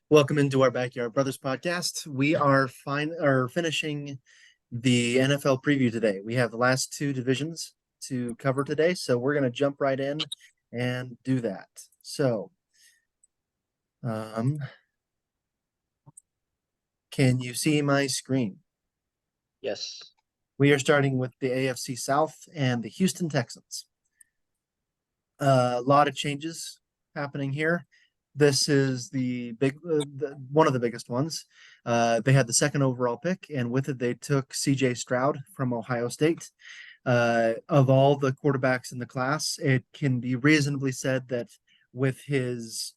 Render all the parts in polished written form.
Welcome into our Backyard Brothers podcast. We are finishing the NFL preview today. We have the last two divisions to cover today, so we're going to jump right in and do that. So, um, can you see my screen? Yes. We are starting with the AFC South and the Houston Texans. A lot of changes happening here. This is one of the biggest ones. They had the second overall pick, and with it, they took C.J. Stroud from Ohio State. Of all the quarterbacks in the class, it can be reasonably said that with his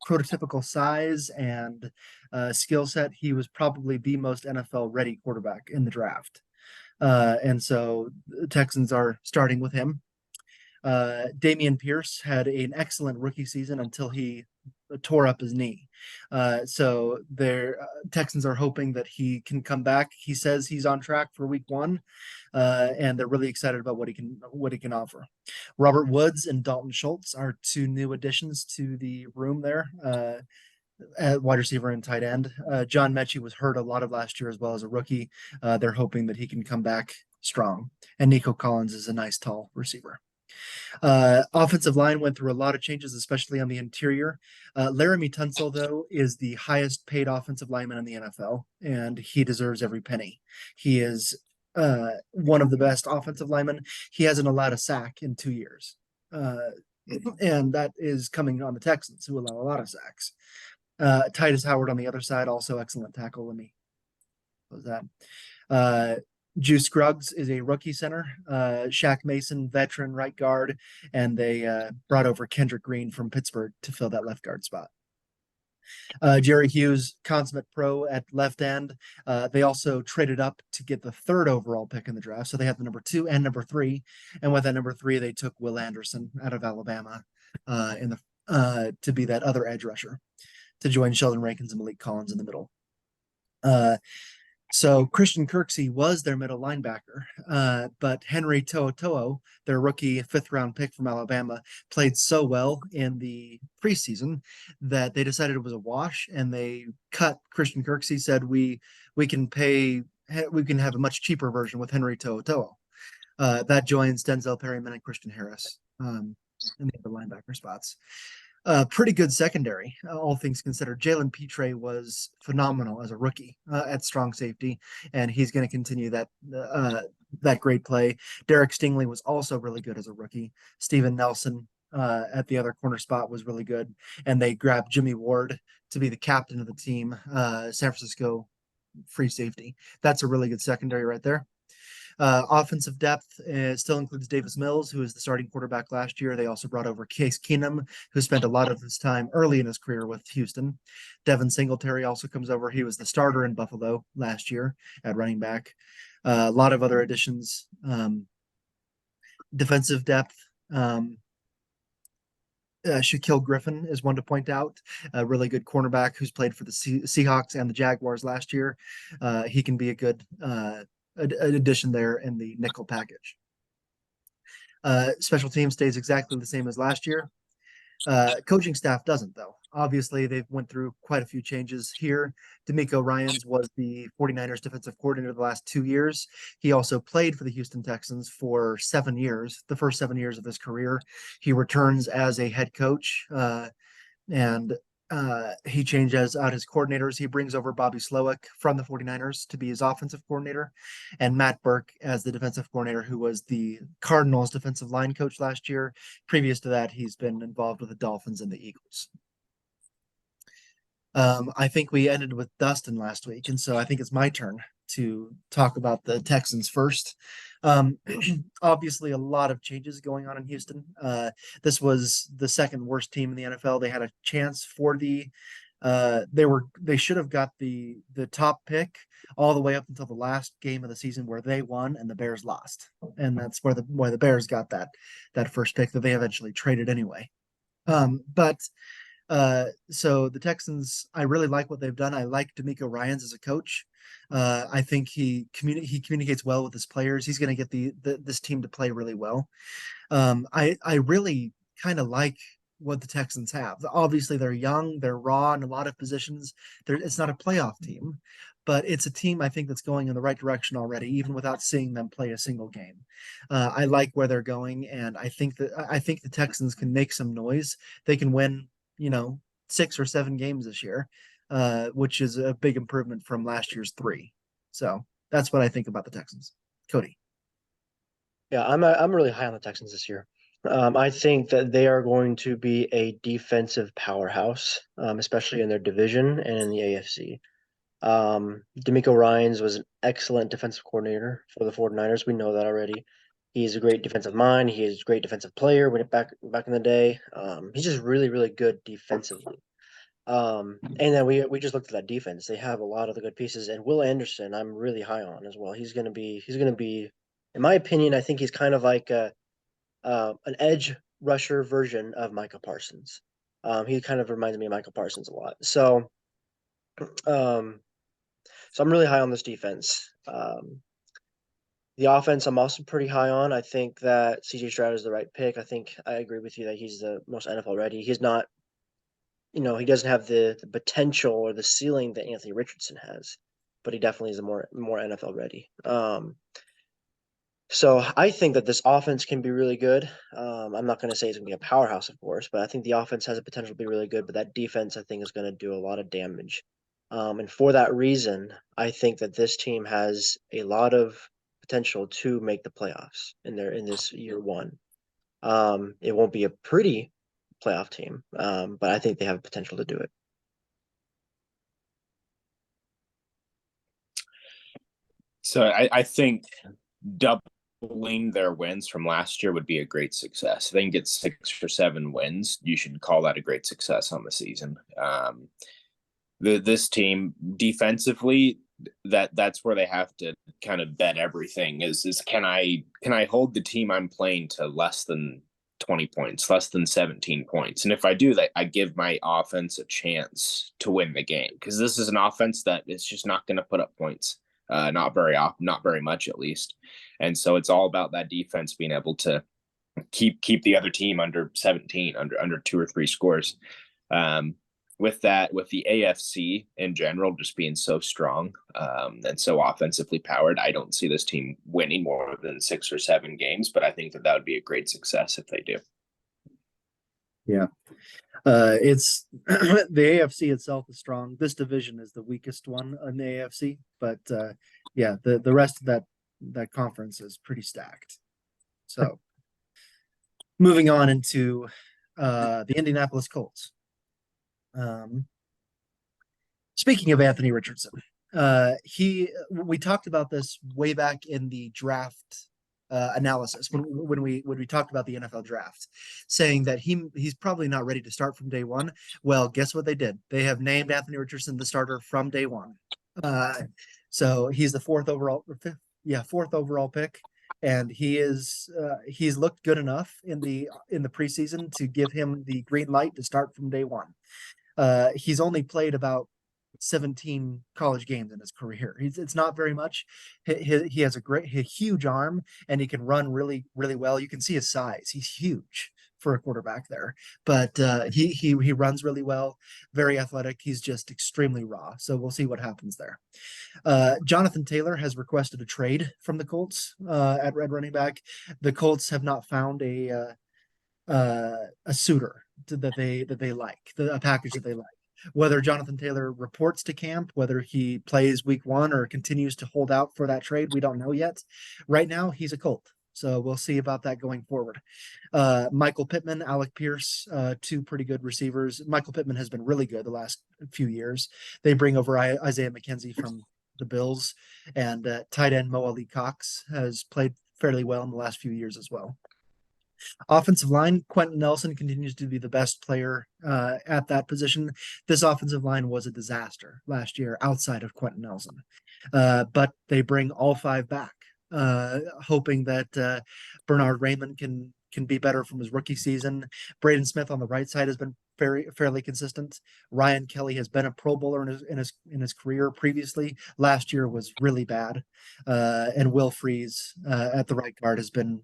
prototypical size and skill set, he was probably the most NFL ready quarterback in the draft. And so the Texans are starting with him. Damian Pierce had an excellent rookie season until he tore up his knee. So their Texans are hoping that he can come back. He says he's on track for week one, and they're really excited about what he can offer. Robert Woods and Dalton Schultz are two new additions to the room there. At wide receiver and tight end. John Mechie was hurt a lot of last year as well as a rookie. They're hoping that he can come back strong. And Nico Collins is a nice tall receiver. Offensive line went through a lot of changes, especially on the interior. Laramie Tunsil, though, is the highest paid offensive lineman in the NFL, and he deserves every penny. He is one of the best offensive linemen. He hasn't allowed a sack in 2 years. And that is coming on the Texans, who allow a lot of sacks. Titus Howard on the other side, also excellent tackle. Let me close that. Juice Scruggs is a rookie center. Shaq Mason, veteran right guard, and they brought over Kendrick Green from Pittsburgh to fill that left guard spot. Jerry Hughes, consummate pro at left end. They also traded up to get the third overall pick in the draft, so they have the number 2 and number 3. And with that number 3, they took Will Anderson out of Alabama to be that other edge rusher to join Sheldon Rankins and Malik Collins in the middle. So Christian Kirksey was their middle linebacker, but Henry To'oTo'o, their rookie 5th-round pick from Alabama, played so well in the preseason that they decided it was a wash, and they cut Christian Kirksey. Said we can have a much cheaper version with Henry To'oTo'o. That joins Denzel Perryman and Christian Harris in the other linebacker spots. Pretty good secondary, all things considered. Jalen Petre was phenomenal as a rookie at strong safety, and he's going to continue that great play. Derek Stingley was also really good as a rookie. Steven Nelson at the other corner spot was really good, and they grabbed Jimmy Ward to be the captain of the team, San Francisco free safety. That's a really good secondary right there. Offensive depth still includes Davis Mills, who was the starting quarterback last year. They also brought over Case Keenum, who spent a lot of his time early in his career with Houston. Devin Singletary also comes over. He was the starter in Buffalo last year at running back. A lot of other additions. Defensive depth. Shaquille Griffin is one to point out, a really good cornerback who's played for the Seahawks and the Jaguars last year. He can be a good addition there in the nickel package. Special team stays exactly the same as last year. Coaching staff doesn't, though. Obviously, they've went through quite a few changes here. D'Amico Ryans was the 49ers defensive coordinator the last 2 years. He also played for the Houston Texans for 7 years, the first 7 years of his career. He returns as a head coach, and he changes out his coordinators. He brings over Bobby Slowick from the 49ers to be his offensive coordinator, and Matt Burke as the defensive coordinator, who was the Cardinals defensive line coach last year. Previous to that, he's been involved with the Dolphins and the Eagles. I think we ended with Dustin last week, and so I think it's my turn to talk about the Texans first. Obviously, a lot of changes going on in Houston. This was the second worst team in the NFL. They had a chance for they should have got the top pick all the way up until the last game of the season where they won and the Bears lost, and that's where the Bears got that first pick that they eventually traded anyway. But so the Texans, I really like what they've done. I like D'Amico Ryans as a coach. I think he communicates well with his players. He's going to get this team to play really well. I really kind of like what the Texans have. Obviously, they're young, they're raw in a lot of positions. It's not a playoff team, but it's a team I think that's going in the right direction already, even without seeing them play a single game. I like where they're going, and I think the Texans can make some noise. They can win, 6 or 7 games this year, which is a big improvement from last year's 3. So that's what I think about the Texans. Cody. Yeah, I'm really high on the Texans this year. I think that they are going to be a defensive powerhouse, especially in their division and in the AFC. D'Amico Ryans was an excellent defensive coordinator for the 49ers. We know that already. He's a great defensive mind. He is a great defensive player when back in the day. He's just really, really good defensively. And then we just looked at that defense. They have a lot of the good pieces, and Will Anderson, I'm really high on as well. He's gonna be, in my opinion, I think he's kind of like an edge rusher version of Micah Parsons. He kind of reminds me of Michael Parsons a lot. Um, so I'm really high on this defense. The offense I'm also pretty high on. I think that CJ Stroud is the right pick. I think I agree with you that he's the most NFL ready. He's not, he doesn't have the potential or the ceiling that Anthony Richardson has, but he definitely is a more NFL ready. So I think that this offense can be really good. I'm not going to say it's going to be a powerhouse, of course, but I think the offense has a potential to be really good. But that defense, I think, is going to do a lot of damage. And for that reason, I think that this team has a lot of potential to make the playoffs in this year one. It won't be a pretty playoff team, but I think they have potential to do it. So I think doubling their wins from last year would be a great success. If they can get 6 or 7 wins, you should call that a great success on the season. This team defensively, that's where they have to kind of bet everything. Is can I hold the team I'm playing to less than 20 points, less than 17 points? And if I do that, I give my offense a chance to win the game, because this is an offense that is just not going to put up points. Not very much at least. And so it's all about that defense being able to keep the other team under 17, under 2 or 3 scores. With the AFC in general just being so strong and so offensively powered, I don't see this team winning more than 6 or 7 games, but I think that would be a great success if they do. Yeah. It's the AFC itself is strong. This division is the weakest one in the AFC, but yeah, the rest of that conference is pretty stacked. So moving on into the Indianapolis Colts. Speaking of Anthony Richardson, we talked about this way back in the draft analysis when we talked about the NFL draft, saying that he's probably not ready to start from day one. Well, guess what they did? They have named Anthony Richardson the starter from day one. So he's the fourth overall pick, and he's looked good enough in the preseason to give him the green light to start from day one. He's only played about 17 college games in his career. It's not very much. He has a huge arm, and he can run really, really well. You can see his size. He's huge for a quarterback there, but he runs really well, very athletic. He's just extremely raw. So we'll see what happens there. Jonathan Taylor has requested a trade from the Colts at running back. The Colts have not found a suitor that they like, a package that they like. Whether Jonathan Taylor reports to camp, whether he plays week 1 or continues to hold out for that trade, we don't know yet. Right now, he's a Colt, so we'll see about that going forward. Michael Pittman, Alec Pierce, 2 pretty good receivers. Michael Pittman has been really good the last few years. They bring over Isaiah McKenzie from the Bills, and tight end Mo Ali Cox has played fairly well in the last few years as well. Offensive line, Quentin Nelson continues to be the best player at that position. This offensive line was a disaster last year outside of Quentin Nelson. But they bring all 5 back, hoping that Bernard Raymond can be better from his rookie season. Braden Smith on the right side has been fairly consistent. Ryan Kelly has been a Pro Bowler in his career previously. Last year was really bad. And Will Freeze at the right guard has been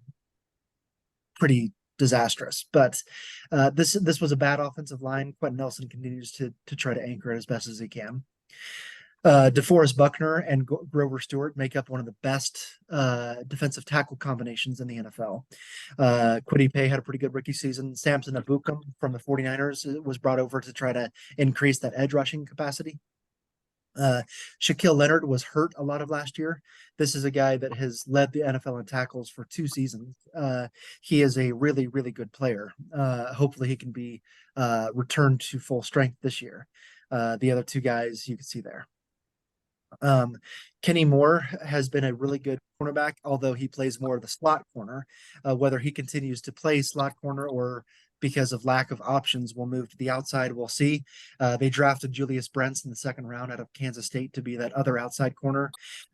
pretty disastrous. But this was a bad offensive line. Quentin Nelson continues to try to anchor it as best as he can. DeForest Buckner and Grover Stewart make up one of the best defensive tackle combinations in the NFL. Kwity Paye had a pretty good rookie season. Samson Ebukam from the 49ers was brought over to try to increase that edge rushing capacity. Shaquille Leonard was hurt a lot of last year. This is a guy that has led the NFL in tackles for 2 seasons. He is a really, really good player. Hopefully he can be returned to full strength this year. The other 2 guys you can see there. Kenny Moore has been a really good cornerback, although he plays more of the slot corner. Whether he continues to play slot corner or because of lack of options will move to the outside, we'll see. They drafted Julius Brents in the 2nd round out of Kansas State to be that other outside corner.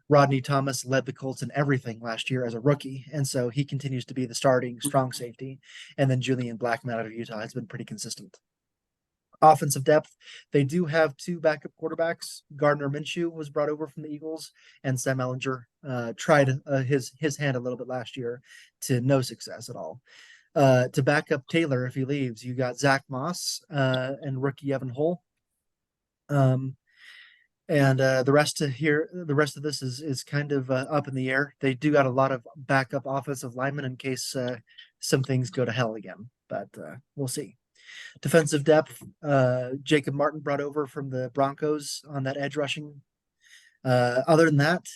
Rodney Thomas led the Colts in everything last year as a rookie, and so he continues to be the starting strong safety. And then Julian Blackmon out of Utah has been pretty consistent. Offensive depth, they do have 2 backup quarterbacks. Gardner Minshew was brought over from the Eagles, and Sam Ehlinger tried his hand a little bit last year to no success at all. To back up Taylor if he leaves, you got Zach Moss and rookie Evan Hull. And the rest of this is kind of up in the air. They do got a lot of backup offensive linemen in case some things go to hell again, but we'll see. Defensive depth, Jacob Martin brought over from the Broncos on that edge rushing. Other than that,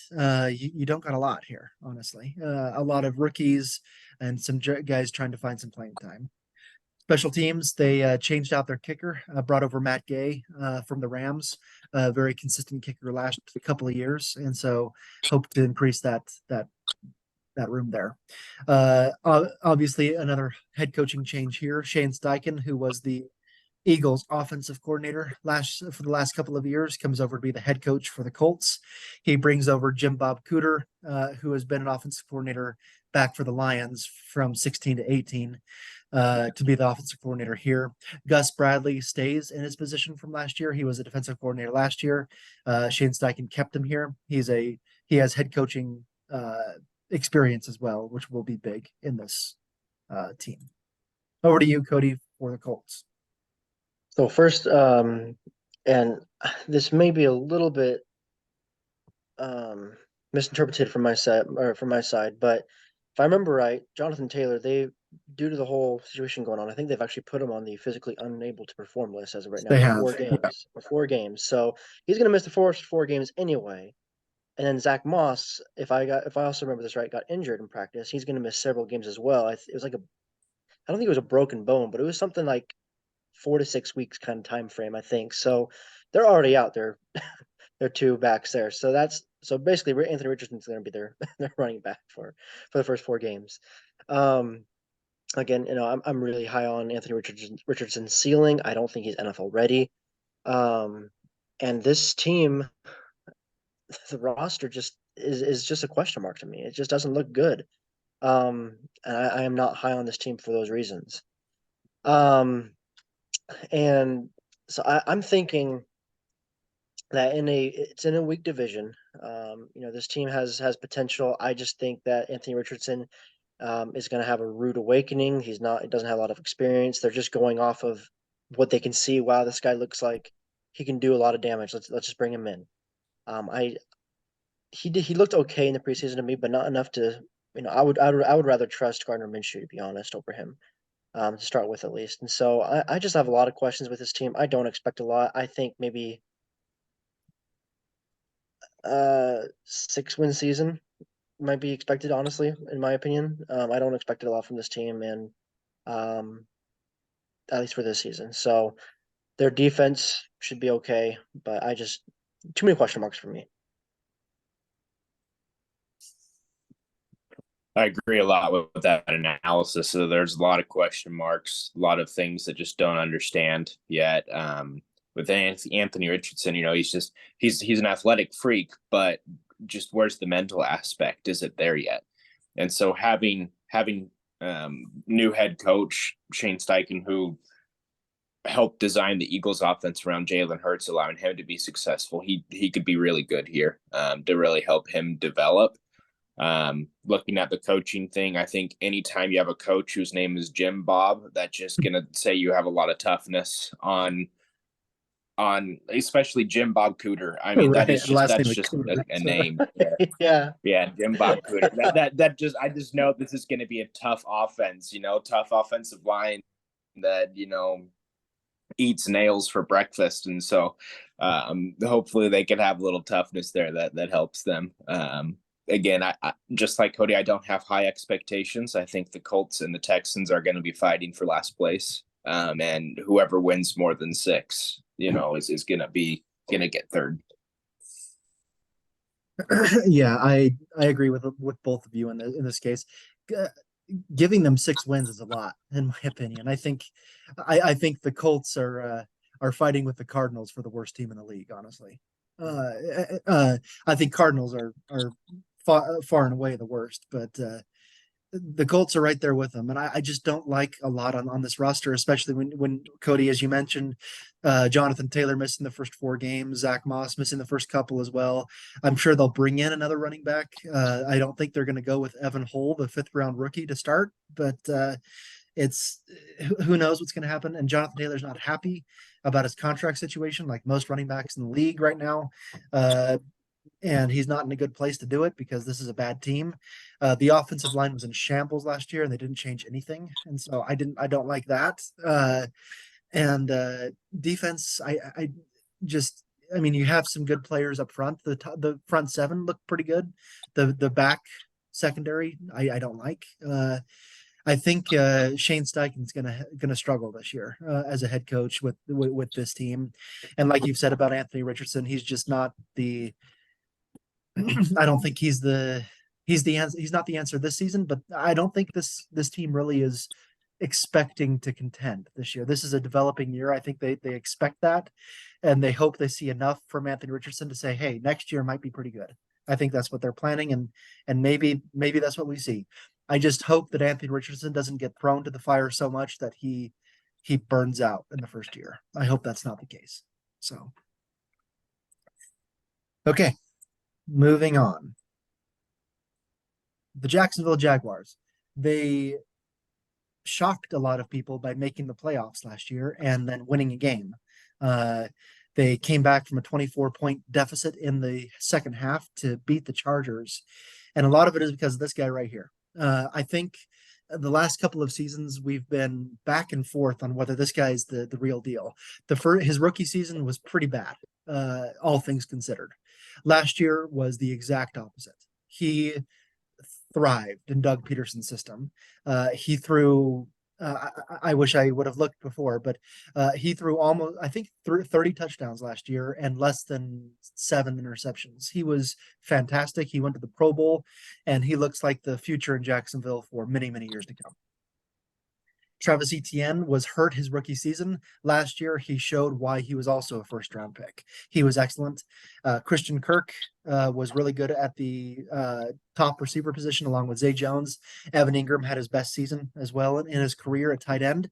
you don't got a lot here, honestly. A lot of rookies and some guys trying to find some playing time. Special teams, they changed out their kicker, brought over Matt Gay from the Rams, a very consistent kicker last couple of years, and so hope to increase that room there. Obviously, another head coaching change here. Shane Steichen, who was the Eagles offensive coordinator for the last couple of years, comes over to be the head coach for the Colts. He brings over Jim Bob Cooter, who has been an offensive coordinator back for the Lions from 16 to 18, to be the offensive coordinator here. Gus Bradley stays in his position from last year. He was a defensive coordinator last year. Shane Steichen kept him here. He has head coaching experience as well, which will be big in this team. Over to you, Cody, for the Colts. So first, and this may be a little bit misinterpreted from my side, but if I remember right, Jonathan Taylor, due to the whole situation going on, I think they've actually put him on the physically unable to perform list as of right now. They have 4 games. Yeah. 4 games. So he's going to miss the first 4 games anyway. And then Zach Moss, if I also remember this right, got injured in practice. He's going to miss several games as well. It was like I don't think it was a broken bone, but it was something like 4 to 6 weeks kind of time frame, I think. So they're already out there. They're 2 backs there. So basically Anthony Richardson's going to be their running back for the first 4 games. Again, I'm really high on Anthony Richardson's ceiling. I don't think he's NFL ready. And this team, the roster just is just a question mark to me. It just doesn't look good. And I am not high on this team for those reasons. And so I'm thinking that it's in a weak division. This team has potential. I just think that Anthony Richardson is going to have a rude awakening. He doesn't have a lot of experience. They're just going off of what they can see. Wow, this guy looks like he can do a lot of damage. Let's just bring him in. He looked okay in the preseason to me, but not enough to, I would rather trust Gardner Minshew, to be honest, over him, to start with at least. And so I just have a lot of questions with this team. I don't expect a lot. I think maybe 6-win season might be expected, honestly, in my opinion. I don't expect a lot from this team, and at least for this season. So their defense should be okay, but too many question marks for me. I agree a lot with that analysis. So there's a lot of question marks, a lot of things that just don't understand yet. With Anthony Richardson, he's an athletic freak, but just where's the mental aspect? Is it there yet? And so having new head coach Shane Steichen, who helped design the Eagles offense around Jalen Hurts, allowing him to be successful, he could be really good here to really help him develop. Looking at the coaching thing, I think anytime you have a coach whose name is Jim Bob, that's just gonna say you have a lot of toughness on especially Jim Bob Cooter. I mean, Right, last that's name is just Cooter, a so. name. Yeah. Yeah, Jim Bob Cooter. I just know this is gonna be a tough offense, tough offensive line that, eats nails for breakfast. And so hopefully they can have a little toughness there that helps them. Again, I just like Cody, I don't have high expectations. I think the Colts and the Texans are going to be fighting for last place. And whoever wins more than 6, is going to get third. Yeah, I agree with both of you in this case. Giving them 6 wins is a lot, in my opinion. I think the Colts are fighting with the Cardinals for the worst team in the league. Honestly, I think Cardinals are far and away the worst, but the Colts are right there with them, and I just don't like a lot on this roster, especially when Cody, as you mentioned, Jonathan Taylor missing the first 4 games, Zach Moss missing the first couple as well. I'm sure they'll bring in another running back. I don't think they're going to go with Evan Hull, the 5th round rookie, to start, but it's who knows what's going to happen. And Jonathan Taylor's not happy about his contract situation, like most running backs in the league right now. And he's not in a good place to do it because this is a bad team. The offensive line was in shambles last year and they didn't change anything. And so I don't like that. And defense, I mean, you have some good players up front. The front 7 look pretty good. The back secondary, I don't like. I think Shane Steichen's gonna struggle this year as a head coach with this team. And like you've said about Anthony Richardson, he's just not the I don't think he's not the answer this season, but I don't think this team really is expecting to contend this year. This is a developing year. I think they expect that, and they hope they see enough from Anthony Richardson to say, hey, next year might be pretty good. I think that's what they're planning, and maybe that's what we see. I just hope that Anthony Richardson doesn't get thrown to the fire so much that he burns out in the first year. I hope that's not the case. So, okay. Moving on. The Jacksonville Jaguars. They shocked a lot of people by making the playoffs last year and then winning a game. They came back from a 24-point deficit in the second half to beat the Chargers. And a lot of it is because of this guy right here. I think the last couple of seasons we've been back and forth on whether this guy's the real deal. His rookie season was pretty bad, all things considered. Last year was the exact opposite. He thrived in Doug Peterson's system. He threw. I wish I would have looked before, but he threw almost, I think, 30 touchdowns last year and less than 7 interceptions. He was fantastic. He went to the Pro Bowl, and he looks like the future in Jacksonville for many, many years to come. Travis Etienne was hurt his rookie season. Last year, he showed why he was also a first-round pick. He was excellent. Christian Kirk was really good at the top receiver position along with Zay Jones. Evan Ingram had his best season as well in his career at tight end.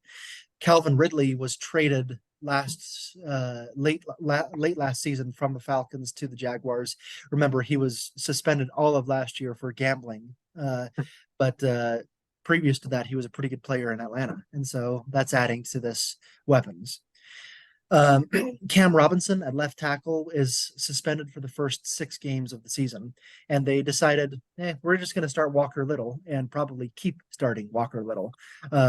Calvin Ridley was traded late last season from the Falcons to the Jaguars. Remember, he was suspended all of last year for gambling. But previous to that, he was a pretty good player in Atlanta. And so that's adding to this weapons. Cam Robinson at left tackle is suspended for the first 6 games of the season. And they decided, we're just going to start Walker Little and probably keep starting Walker Little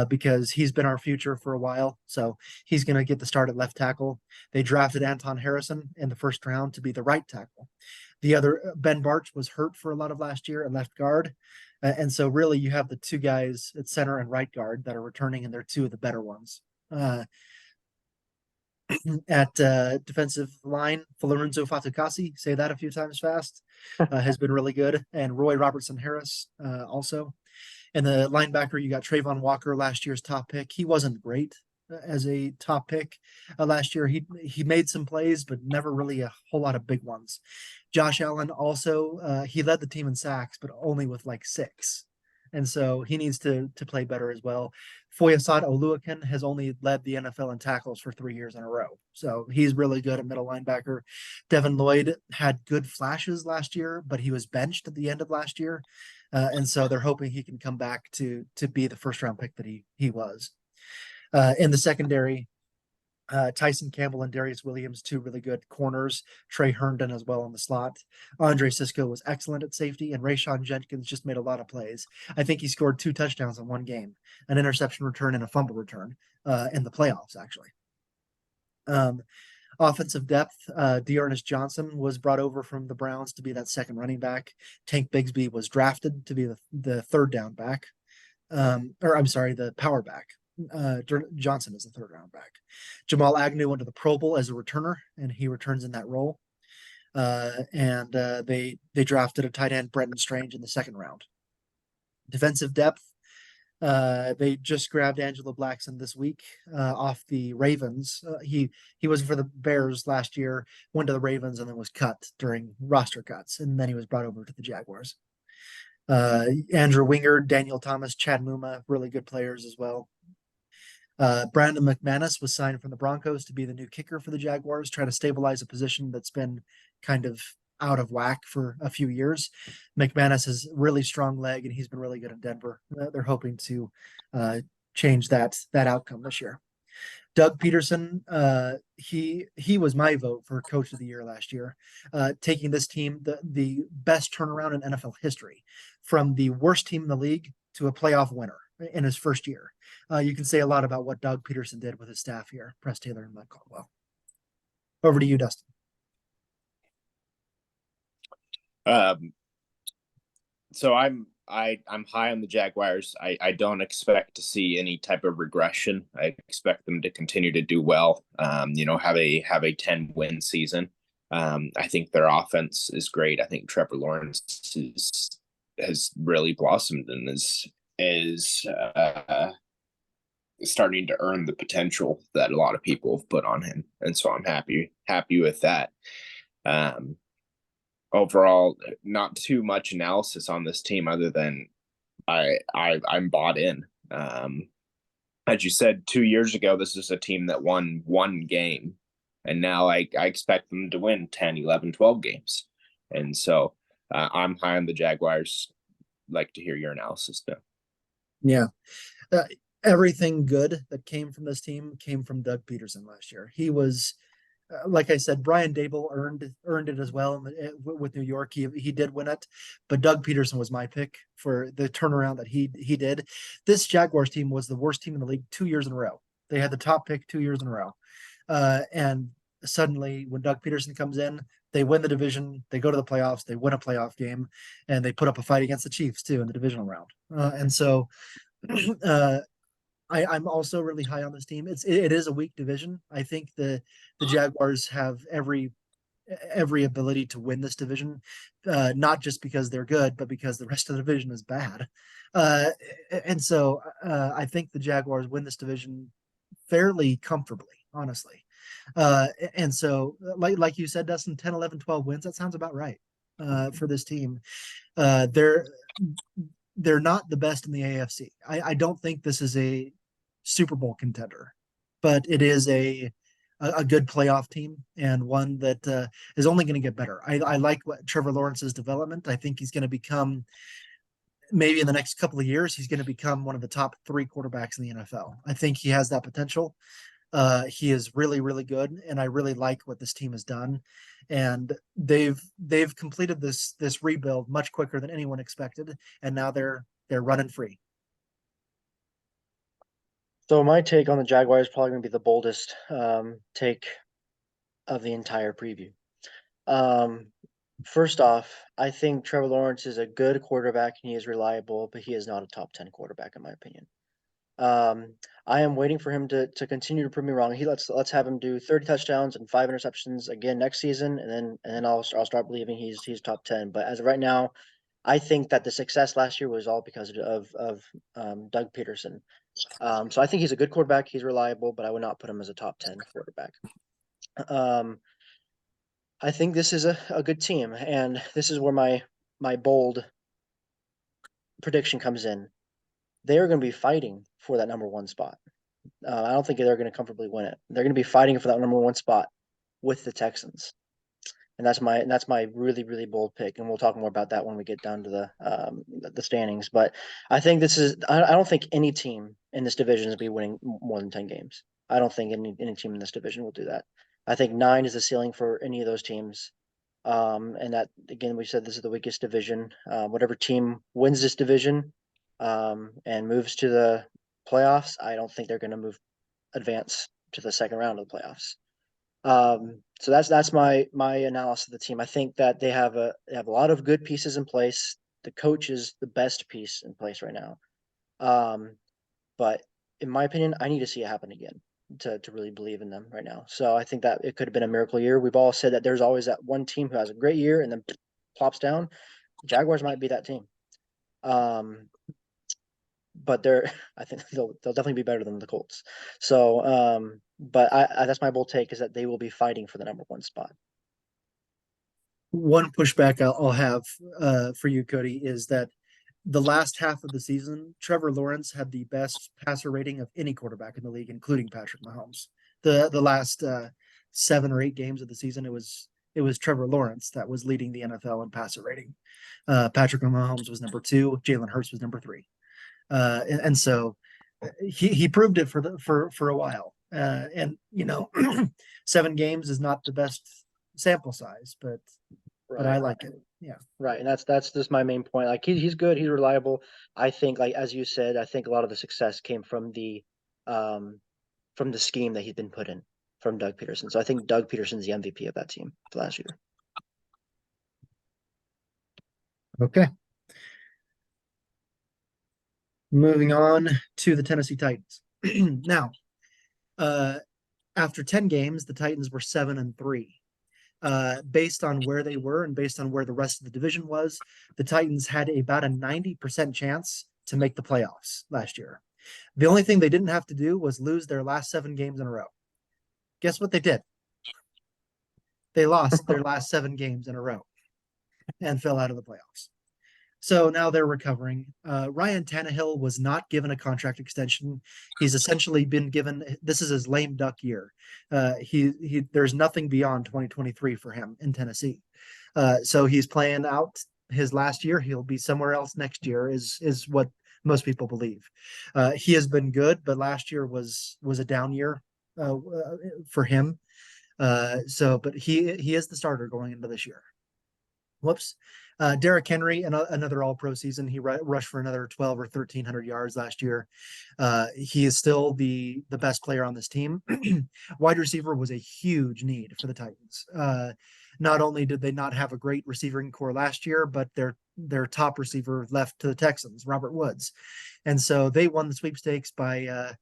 because he's been our future for a while. So he's going to get the start at left tackle. They drafted Anton Harrison in the first round to be the right tackle. The other, Ben Barch, was hurt for a lot of last year at left guard. And so really you have the 2 guys at center and right guard that are returning, and they're 2 of the better ones. At defensive line, Lorenzo Fatukasi, say that a few times fast, has been really good. And Roy Robertson Harris also. And the linebacker, you got Trayvon Walker, last year's top pick. He wasn't great as a top pick last year. He made some plays, but never really a whole lot of big ones. Josh Allen also, he led the team in sacks, but only with like 6. And so he needs to play better as well. Foyesade Oluokun has only led the NFL in tackles for 3 years in a row. So he's really good at middle linebacker. Devin Lloyd had good flashes last year, but he was benched at the end of last year. And so they're hoping he can come back to be the first round pick that he was. In the secondary, Tyson Campbell and Darius Williams, two really good corners. Trey Herndon as well in the slot. Andre Sisco was excellent at safety, and Rayshon Jenkins just made a lot of plays. I think he scored 2 touchdowns in one game, an interception return and a fumble return in the playoffs, actually. Offensive depth, Dearness Johnson was brought over from the Browns to be that second running back. Tank Bigsby was drafted to be the third down back. The power back. Johnson is the third round back. Jamal Agnew went to the Pro Bowl as a returner, and he returns in that role. They drafted a tight end, Brenton Strange, in the second round. Defensive depth, they just grabbed Angelo Blackson this week off the Ravens. He was for the Bears last year, went to the Ravens, and then was cut during roster cuts, and then he was brought over to the Jaguars. Andrew Wingard, Daniel Thomas, Chad Muma, really good players as well. Brandon McManus was signed from the Broncos to be the new kicker for the Jaguars, trying to stabilize a position that's been kind of out of whack for a few years. McManus has a really strong leg, and he's been really good in Denver. They're hoping to change that outcome this year. Doug Peterson, he was my vote for Coach of the Year last year, taking this team, the best turnaround in NFL history, from the worst team in the league to a playoff winner in his first year. You can say a lot about what Doug Peterson did with his staff here, Press Taylor and Mike Caldwell. Over to you, Dustin. So I'm high on the Jaguars. I don't expect to see any type of regression. I expect them to continue to do well. Have a 10-win season. I think their offense is great. I think Trevor Lawrence has really blossomed and is starting to earn the potential that a lot of people have put on him, and so I'm happy with that. Overall, not too much analysis on this team other than I'm bought in. As you said, 2 years ago, this is a team that won one game, and now I expect them to win 10, 11, 12 games. And so I'm high on the Jaguars. Like to hear your analysis now. Yeah. Everything good that came from this team came from Doug Peterson last year. He was, like I said, Brian Dable earned it as well with New York. He did win it, but Doug Peterson was my pick for the turnaround that he did. This Jaguars team was the worst team in the league 2 years in a row. They had the top pick 2 years in a row, and suddenly when Doug Peterson comes in, they win the division. They go to the playoffs. They win a playoff game, and they put up a fight against the Chiefs too in the divisional round. And so. I'm also really high on this team. It is a weak division. I think the Jaguars have every ability to win this division, not just because they're good, but because the rest of the division is bad. And so I think the Jaguars win this division fairly comfortably, honestly. And so, like you said, Dustin, 10, 11, 12 wins, that sounds about right for this team. They're not the best in the AFC. I don't think this is a Super Bowl contender, but it is a good playoff team and one that is only going to get better. I like what Trevor Lawrence's development. I think he's going to become, maybe in the next couple of years, he's going to become one of the top 3 quarterbacks in the NFL. I think he has that potential. He is really, really good, and I really like what this team has done. And they've completed this rebuild much quicker than anyone expected, and now they're running free. So my take on the Jaguars is probably going to be the boldest take of the entire preview. First off, I think Trevor Lawrence is a good quarterback and he is reliable, but he is not a top 10 quarterback in my opinion. I am waiting for him to continue to prove me wrong. Let's have him do 30 touchdowns and 5 interceptions again next season, and then I'll start believing he's top 10. But as of right now, I think that the success last year was all because of Doug Peterson. So I think he's a good quarterback. He's reliable, but I would not put him as a top 10 quarterback. I think this is a good team, and this is where my bold prediction comes in, they are going to be fighting for that number 1 spot. I don't think they're going to comfortably win it. They're going to be fighting for that number 1 spot with the Texans. And that's my really, really bold pick. And we'll talk more about that when we get down to the standings. But I think I don't think any team in this division is going to be winning more than 10 games. I don't think any team in this division will do that. I think 9 is the ceiling for any of those teams. And that, again, we said this is the weakest division. Whatever team wins this division and moves to the playoffs, I don't think they're going to advance to the second round of the playoffs. So that's my analysis of the team. I think that they have a lot of good pieces in place. The coach is the best piece in place right now. But in my opinion, I need to see it happen again to really believe in them right now. So I think that it could have been a miracle year. We've all said that there's always that one team who has a great year and then plops down. Jaguars might be that team. But I think they'll definitely be better than the Colts. So, but I that's my bold take, is that they will be fighting for the number 1 spot. One pushback I'll have for you, Cody, is that the last half of the season, Trevor Lawrence had the best passer rating of any quarterback in the league, including Patrick Mahomes. The last 7 or 8 games of the season, it was Trevor Lawrence that was leading the NFL in passer rating. Patrick Mahomes was number 2. Jalen Hurts was number 3. And so he proved it for a while. And 7 games is not the best sample size, but I like it. Yeah. Right. And that's just my main point. Like he's good, he's reliable. I think, like as you said, I think a lot of the success came from the scheme that he's been put in from Doug Peterson. So I think Doug Peterson's the MVP of that team last year. Okay. Moving on to the Tennessee Titans. Now, after 10 games, the Titans were 7-3. Based on where they were and based on where the rest of the division was, the Titans had about a 90% chance to make the playoffs last year. The only thing they didn't have to do was lose their last 7 games in a row. Guess what they did? They lost their last 7 games in a row and fell out of the playoffs. So now they're recovering. Ryan Tannehill was not given a contract extension. He's essentially been given, this is his lame duck year. There's nothing beyond 2023 for him in Tennessee. So he's playing out his last year. He'll be somewhere else next year is what most people believe. He has been good, but last year was a down year for him. But he is the starter going into this year. Whoops. Derrick Henry, another all-pro season. He rushed for another 12 or 1,300 yards last year. He is still the best player on this team. Wide receiver was a huge need for the Titans. Not only did they not have a great receiving core last year, but their top receiver left to the Texans, Robert Woods. And so they won the sweepstakes by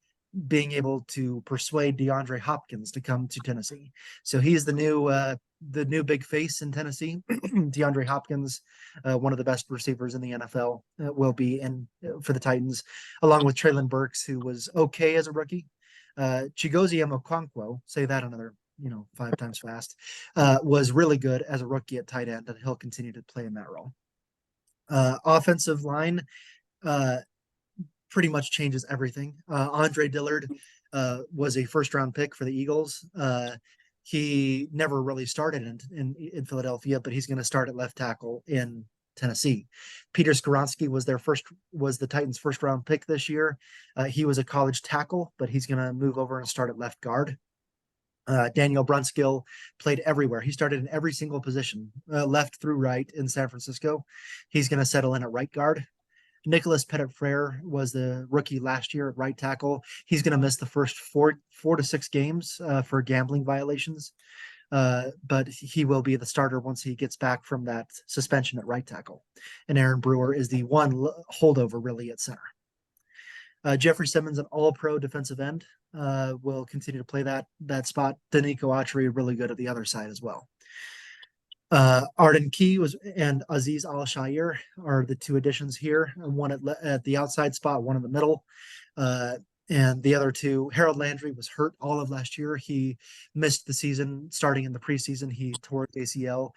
being able to persuade DeAndre Hopkins to come to Tennessee. So he's the new big face in Tennessee. DeAndre Hopkins, one of the best receivers in the NFL, will be in for the Titans, along with Treylon Burks, who was okay as a rookie. Chigozie Okonkwo, say that another 5 times fast, was really good as a rookie at tight end, and he'll continue to play in that role. Offensive line pretty much changes everything. Andre Dillard was a first-round pick for the Eagles. He never really started in Philadelphia, but he's going to start at left tackle in Tennessee. Peter Skoronski was the Titans' first-round pick this year. He was a college tackle, but he's going to move over and start at left guard. Daniel Brunskill played everywhere. He started in every single position, left through right in San Francisco. He's going to settle in at right guard. Nicholas Pettit-Frere was the rookie last year at right tackle. He's going to miss the first 4 to 6 games for gambling violations, but he will be the starter once he gets back from that suspension at right tackle. And Aaron Brewer is the one holdover really at center. Jeffrey Simmons, an all-pro defensive end, will continue to play that spot. Danico Autry really good at the other side as well. Arden Key and Aziz Al-Shair are the 2 additions here. One at the outside spot, one in the middle. And the other 2, Harold Landry was hurt all of last year. He missed the season starting in the preseason. He tore his ACL.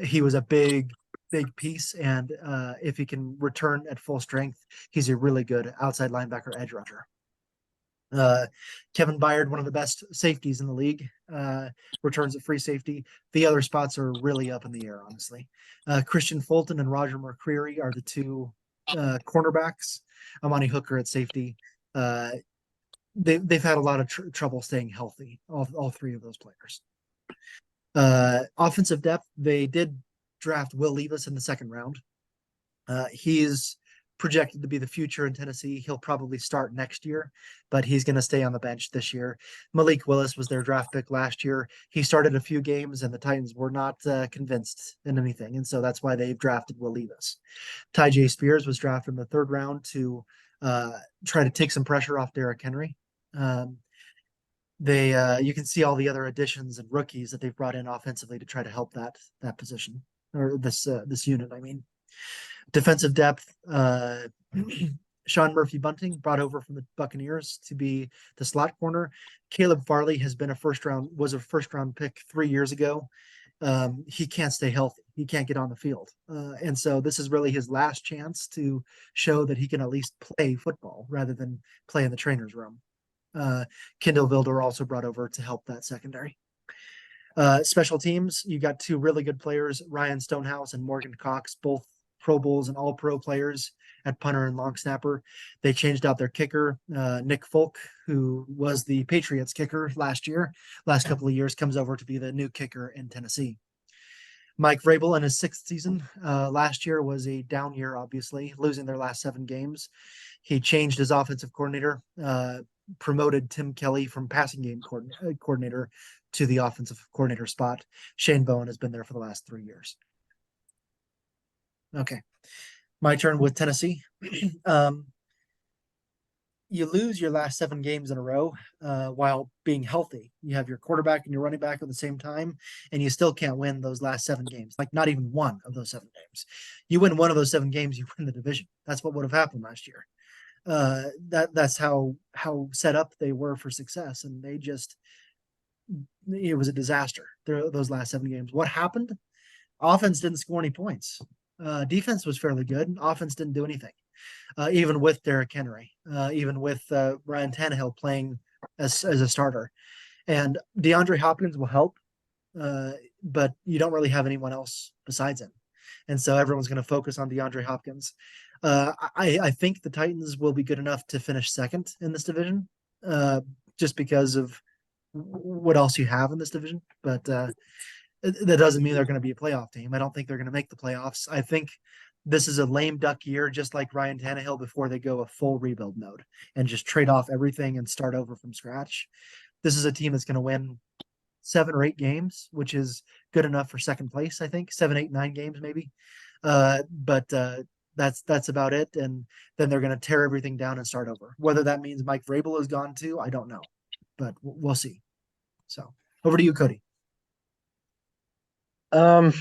He was a big big piece, and if he can return at full strength, he's a really good outside linebacker edge rusher. Kevin Byard, one of the best safeties in the league, returns at free safety. The other spots are really up in the air, honestly. Christian Fulton and Roger McCreary are the two cornerbacks. Amani Hooker at safety. They've had a lot of trouble staying healthy, all three of those players. Offensive depth, they did draft Will Levis in the second round. He's projected to be the future in Tennessee. He'll probably start next year, but he's going to stay on the bench this year. Malik Willis was their draft pick last year. He started a few games, and the Titans were not convinced in anything, and so that's why they've drafted Will Levis. Ty J. Spears was drafted in the third round to try to take some pressure off Derrick Henry. You can see all the other additions and rookies that they've brought in offensively to try to help that position, or this unit. I mean, defensive depth. Sean Murphy Bunting, brought over from the Buccaneers to be the slot corner. Caleb Farley was a first round pick 3 years ago. He can't stay healthy. He can't get on the field. And so this is really his last chance to show that he can at least play football rather than play in the trainer's room. Kendall Vilder also brought over to help that secondary. Special teams, you got two really good players, Ryan Stonehouse and Morgan Cox, both Pro Bowls and All-Pro players at punter and long snapper. They changed out their kicker. Nick Folk, who was the Patriots kicker last couple of years, comes over to be the new kicker in Tennessee. Mike Vrabel in his sixth season last year was a down year, obviously, losing their last 7 games. He changed his offensive coordinator, promoted Tim Kelly from passing game coordinator to the offensive coordinator spot. Shane Bowen has been there for the last 3 years. Okay, my turn with Tennessee. You lose your last 7 games in a row while being healthy. You have your quarterback and your running back at the same time, and you still can't win those last 7 games. Like, not even one of those 7 games. You win one of those 7 games, you win the division. That's what would have happened last year. That's how set up they were for success, and it was a disaster. Those last 7 games. What happened? Offense didn't score any points. Defense was fairly good. Offense didn't do anything. Even with Derrick Henry, even with Ryan Tannehill playing as a starter, and DeAndre Hopkins will help, but you don't really have anyone else besides him, and so everyone's going to focus on DeAndre Hopkins. I think the Titans will be good enough to finish second in this division, just because of what else you have in this division. But that doesn't mean they're going to be a playoff team. I don't think they're going to make the playoffs. I think this is a lame duck year, just like Ryan Tannehill, before they go a full rebuild mode and just trade off everything and start over from scratch. This is a team that's going to win 7 or 8 games, which is good enough for second place. I think 7, 8, 9 games maybe. But that's about it. And then they're going to tear everything down and start over. Whether that means Mike Vrabel is gone too, I don't know, but we'll see. So over to you, Cody. I'll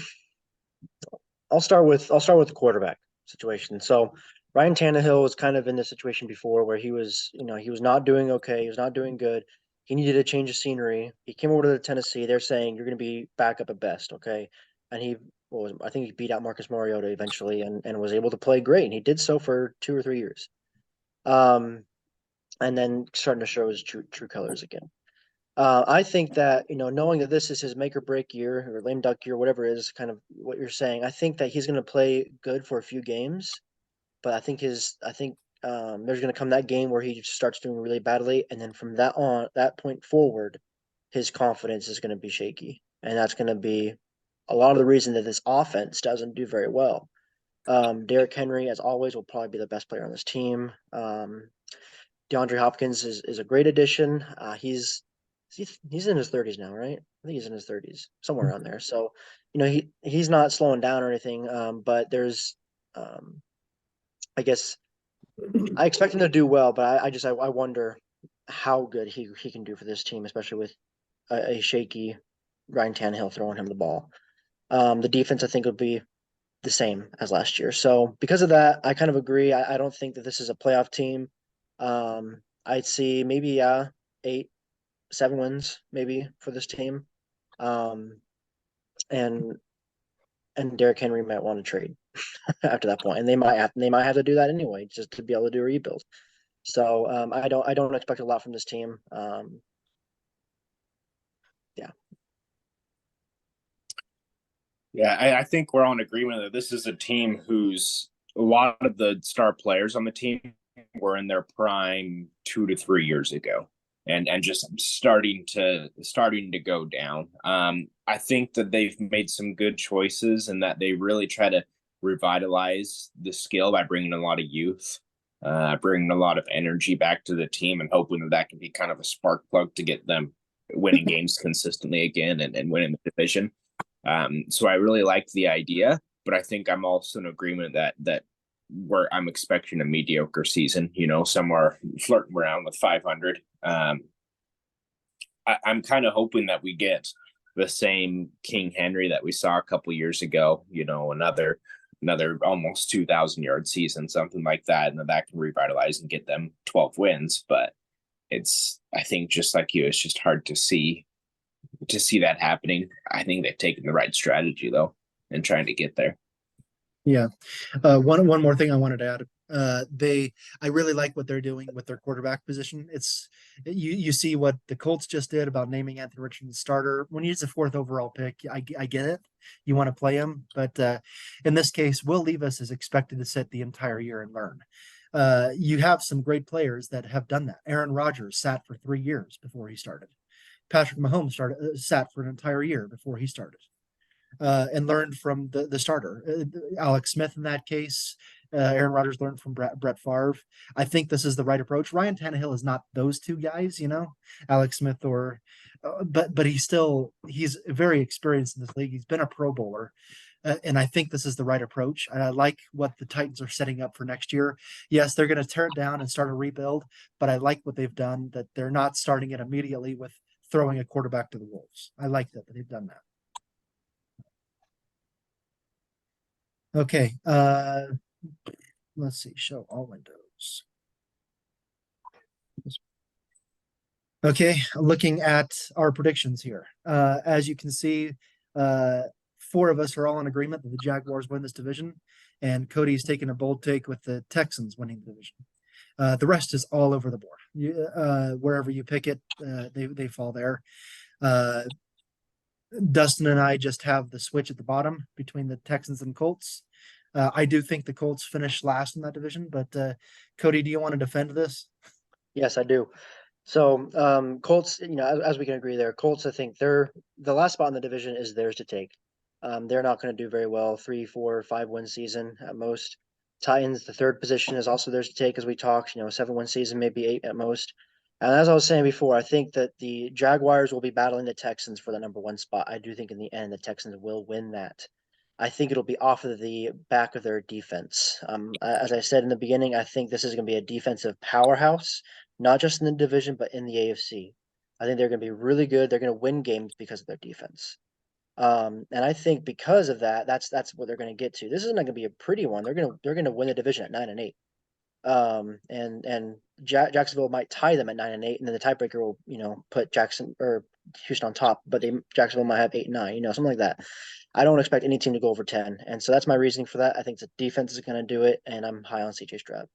start with the quarterback situation. So Ryan Tannehill was kind of in this situation before where he was not doing okay. He was not doing good. He needed a change of scenery. He came over to Tennessee. They're saying you're going to be backup at best, okay? And I think he beat out Marcus Mariota eventually and was able to play great. And he did so for 2 or 3 years. And then starting to show his true colors again. I think that, knowing that this is his make or break year or lame duck year, whatever it is, kind of what you're saying, I think that he's going to play good for a few games, but I think there's going to come that game where he just starts doing really badly, and then from that point forward, his confidence is going to be shaky, and that's going to be a lot of the reason that this offense doesn't do very well. Derrick Henry, as always, will probably be the best player on this team. DeAndre Hopkins is a great addition. He's in his 30s now, right? I think he's in his 30s, somewhere around there. So, he's not slowing down or anything. But there's, I guess, I expect him to do well, but I wonder how good he can do for this team, especially with a shaky Ryan Tannehill throwing him the ball. The defense, I think, will be the same as last year. So because of that, I kind of agree. I don't think that this is a playoff team. I'd see maybe 8, 7 wins maybe for this team. And and Derrick Henry might want to trade after that point, and they might have to do that anyway just to be able to do a rebuild. So I don't expect a lot from this team. Yeah. Yeah, I think we're all in agreement that this is a team whose a lot of the star players on the team were in their prime 2 to 3 years ago, and just starting to go down. I think that they've made some good choices and that they really try to revitalize the skill by bringing a lot of youth, bringing a lot of energy back to the team, and hoping that that can be kind of a spark plug to get them winning games consistently again and winning the division. So I really like the idea, but I think I'm also in agreement that where I'm expecting a mediocre season, somewhere flirting around with 500. I'm kind of hoping that we get the same King Henry that we saw a couple years ago, another almost 2,000-yard season, something like that, and that can revitalize and get them 12 wins. But I think just like you, it's just hard to see that happening. I think they've taken the right strategy though in trying to get there. Yeah. One more thing I wanted to add. I really like what they're doing with their quarterback position. You see what the Colts just did about naming Anthony Richardson starter. When he's the 4th overall pick, I get it. You want to play him, but in this case, Will Levis is expected to sit the entire year and learn. You have some great players that have done that. Aaron Rodgers sat for 3 years before he started. Patrick Mahomes sat for an entire year before he started. And learned from the starter, Alex Smith in that case. Aaron Rodgers learned from Brett Favre. I think this is the right approach. Ryan Tannehill is not those two guys, Alex Smith but he's very experienced in this league. He's been a Pro Bowler. And I think this is the right approach. And I like what the Titans are setting up for next year. Yes, they're going to tear it down and start a rebuild, but I like what they've done, that they're not starting it immediately with throwing a quarterback to the Wolves. I like that they've done that. Okay, let's see, show all windows. Okay, looking at our predictions here. As you can see, 4 of us are all in agreement that the Jaguars win this division, and Cody's taking a bold take with the Texans winning the division. The rest is all over the board. Wherever you pick it, they fall there. Dustin and I just have the switch at the bottom between the Texans and Colts. I do think the Colts finish last in that division, but Cody, do you want to defend this? Yes, I do. So Colts, as we can agree there, Colts, I think the last spot in the division is theirs to take. They're not going to do very well, 3, 4, 5-win season at most. Titans, the 3rd position is also theirs to take, as we talked, 7-win season, maybe 8 at most. And as I was saying before, I think that the Jaguars will be battling the Texans for the number 1 spot. I do think in the end the Texans will win that. I think it'll be off of the back of their defense. As I said in the beginning, I think this is going to be a defensive powerhouse, not just in the division, but in the AFC. I think they're going to be really good. They're going to win games because of their defense. And I think because of that, that's what they're going to get to. This isn't going to be a pretty one. They're going to win the division at 9-8. And Jacksonville might tie them at 9-8, and then the tiebreaker will, put Houston on top, but Jacksonville might have 8-9, something like that. I don't expect any team to go over 10, and so that's my reasoning for that. I think the defense is going to do it, and I'm high on CJ Stroud.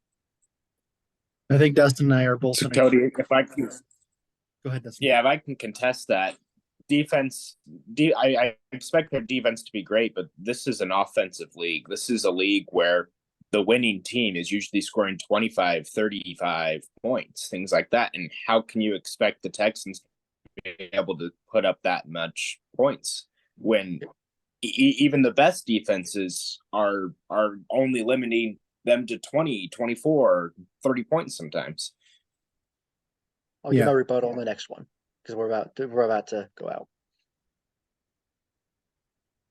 I think Dustin and I are both. So Cody, if I can, go ahead, Dustin. Yeah, if I can contest that defense, I expect their defense to be great, but this is an offensive league. This is a league where the winning team is usually scoring 25, 35 points, things like that. And how can you expect the Texans to be able to put up that much points when even the best defenses are only limiting them to 20, 24, 30 points sometimes? I'll give my rebuttal on the next one because we're about to go out.